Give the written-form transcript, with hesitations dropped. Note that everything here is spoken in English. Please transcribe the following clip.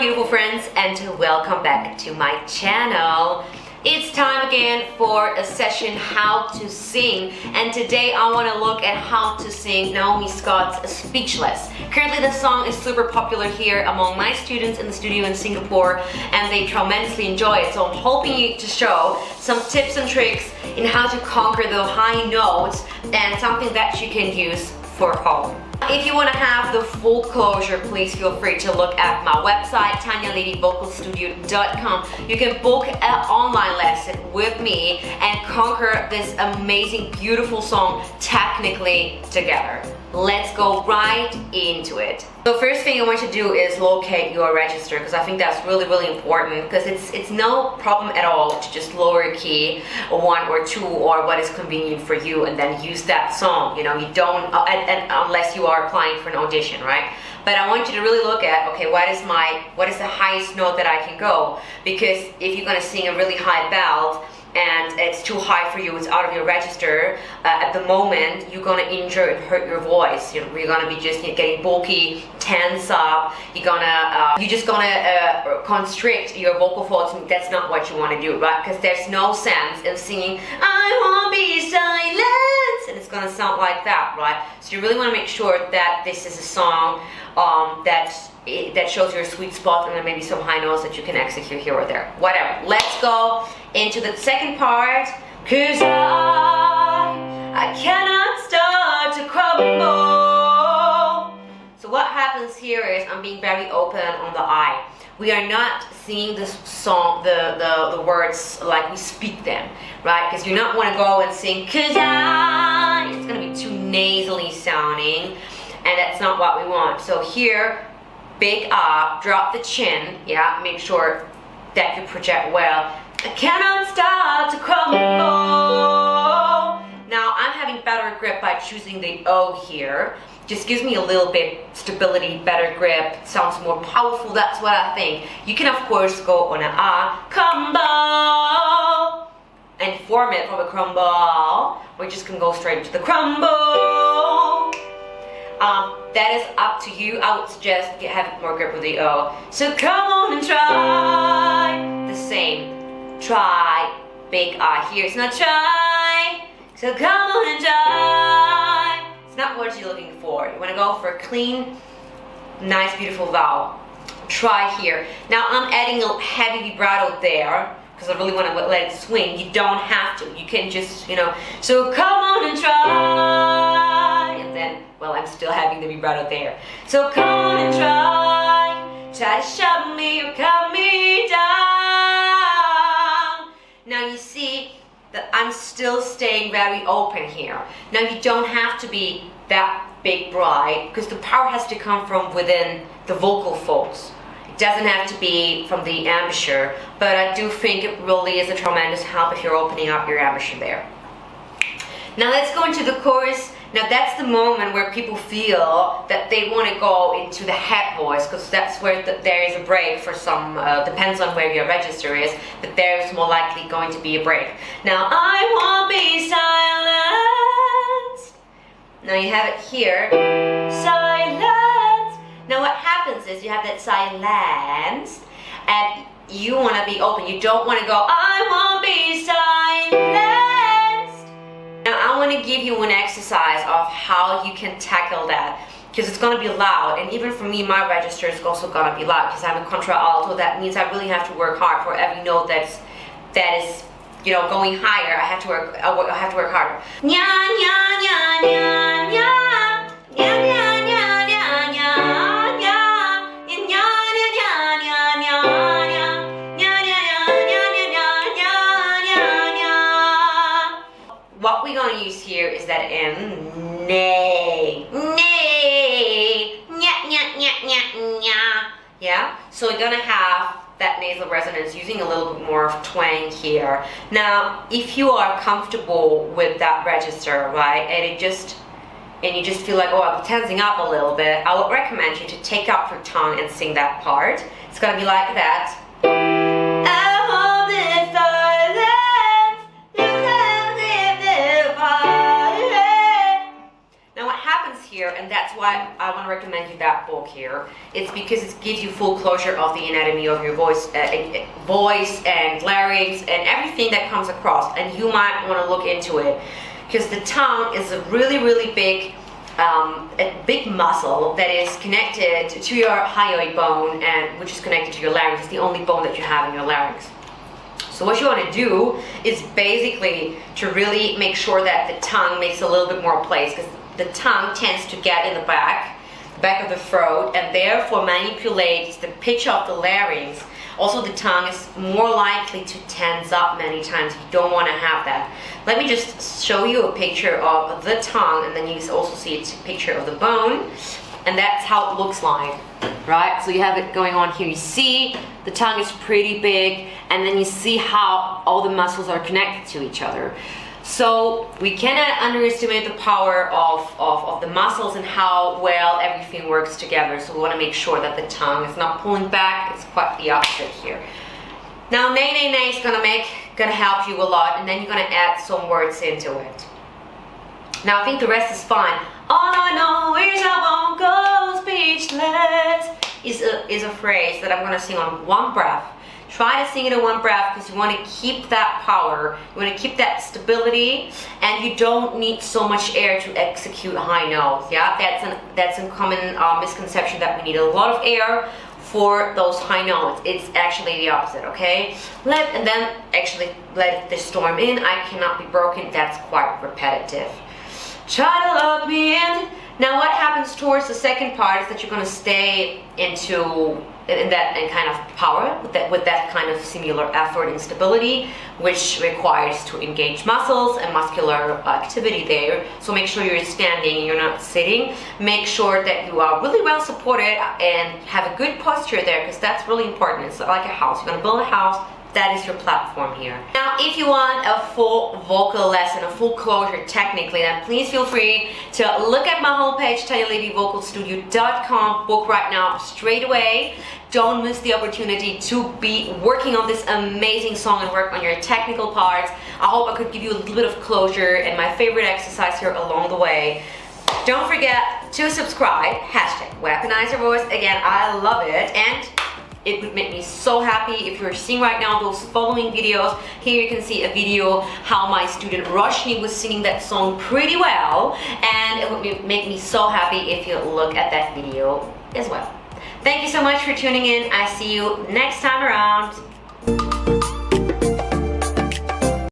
beautiful friends, and welcome back to my channel. It's time again for a session how to sing, and today I want to look at how to sing Naomi Scott's Speechless. Currently the song is super popular here among my students in the studio in Singapore, and they tremendously enjoy it. So I'm hoping to show some tips and tricks in how to conquer the high notes and something that you can use for home. If you want to have the full closure, please feel free to look at my website, TanyaLadyVocalStudio.com. You can book an online lesson with me and conquer this amazing, beautiful song technically together. Let's go right into it. The first thing I want you to do is locate your register, because I think that's really important, because it's no problem at all to just lower a key, or one or two, or what is convenient for you, and then use that song. You know, you don't, and unless you are applying for an audition, right? But I want you to really look at, okay, what is the highest note that I can go? Because if you're gonna sing a really high belt, and it's too high for you, it's out of your register, at the moment, you're gonna injure and hurt your voice. You're gonna be just getting bulky, tense up, you're just gonna constrict your vocal folds, and that's not what you wanna do, right? Because there's no sense in singing, I won't be silent, and it's gonna sound like that, right? So you really wanna make sure that this is a song that shows your sweet spot, and then maybe some high notes that you can execute here or there. Whatever. Let's go into the second part. 'Cause I cannot start to crumble. So what happens here is I'm being very open on the I. We are not singing this song, the words like we speak them, right? Because you not want to go and sing 'cause it's gonna be too nasally sounding, and that's not what we want. So here, big up, drop the chin, yeah, make sure that you project well. I cannot start to crumble. Now I'm having better grip by choosing the O here. Just gives me a little bit stability, better grip, sounds more powerful, that's what I think. You can of course go on an crumble and form it from a crumble, or you just can go straight to the crumble. That is up to you. I would suggest have more grip with the O. So come on and try. The same. Try. Big I here. It's not try. So come on and try. It's not what you're looking for. You want to go for a clean, nice, beautiful vowel. Try here. Now I'm adding a heavy vibrato there, because I really want to let it swing. You don't have to. You can just, you know. So come on and try. And then, well, I'm still having the vibrato there. So come on and try. Try to shove me or cut me down. Now you see that I'm still staying very open here. Now you don't have to be that big bright, because the power has to come from within the vocal folds. It doesn't have to be from the embouchure, but I do think it really is a tremendous help if you're opening up your embouchure there. Now let's go into the chorus. Now that's the moment where people feel that they want to go into the head voice, because that's where there is a break for some, depends on where your register is, but there is more likely going to be a break. Now I won't be silent. Now you have it here, silence. Now what happens is you have that silence, and you want to be open. You don't want to go, I won't be silent. Now I want to give you an exercise of how you can tackle that, because it's going to be loud, and even for me, my register is also going to be loud, because I'm a contralto. That means I really have to work hard for every note that is, you know, going higher. I have to work harder. Nya nya nya nya nya nya nya nya nya nya nya nya nya nya nya. What we're going to use here is that N, nay, nay, nya, nya, nya, nya, nya, yeah? So we're going to have that nasal resonance using a little bit more of twang here. Now, if you are comfortable with that register, right, and you just feel like, oh, I'm tensing up a little bit, I would recommend you to take up your tongue and sing that part. It's going to be like that. Now what happens here, and that's why I want to recommend you that book here. It's because it gives you full closure of the anatomy of your voice and larynx and everything that comes across, and you might want to look into it because the tongue is a really big a big muscle that is connected to your hyoid bone, and which is connected to your larynx. It's the only bone that you have in your larynx. So what you want to do is basically to really make sure that the tongue makes a little bit more place, because the tongue tends to get in the back of the throat and therefore manipulates the pitch of the larynx. Also, the tongue is more likely to tense up many times. You don't want to have that. Let me just show you a picture of the tongue, and then you can also see it's a picture of the bone, and that's how it looks like, right? So you have it going on here. You see the tongue is pretty big, and then you see how all the muscles are connected to each other. So we cannot underestimate the power of the muscles and how well everything works together. So we want to make sure that the tongue is not pulling back. It's quite the opposite here. Now, nay, nay, nay is gonna help you a lot, and then you're gonna add some words into it. Now, I think the rest is fine. All I know is I won't go speechless is a phrase that I'm gonna sing on one breath. Try to sing it in one breath because you want to keep that power, you want to keep that stability, and you don't need so much air to execute high notes. Yeah, that's a common misconception that we need a lot of air for those high notes. It's actually the opposite, okay? And then actually let the storm in. I cannot be broken. That's quite repetitive. Try to lock me in. Now what happens towards the second part is that you're going to stay in that kind of power, with that kind of similar effort and stability, which requires to engage muscles and muscular activity there. So make sure you're standing, you're not sitting. Make sure that you are really well supported and have a good posture there, because that's really important. It's like a house. You're going to build a house. That is your platform here. Now, if you want a full vocal lesson, a full closure technically, then please feel free to look at my homepage, TanyaLevyVocalStudio.com. Book right now, straight away. Don't miss the opportunity to be working on this amazing song and work on your technical parts. I hope I could give you a little bit of closure and my favorite exercise here along the way. Don't forget to subscribe, #WeaponizerVoice. Again, I love it, and it would make me so happy if you're seeing right now those following videos. Here you can see a video how my student Roshni was singing that song pretty well, and it would make me so happy if you look at that video as well. Thank you so much for tuning in. I see you next time around.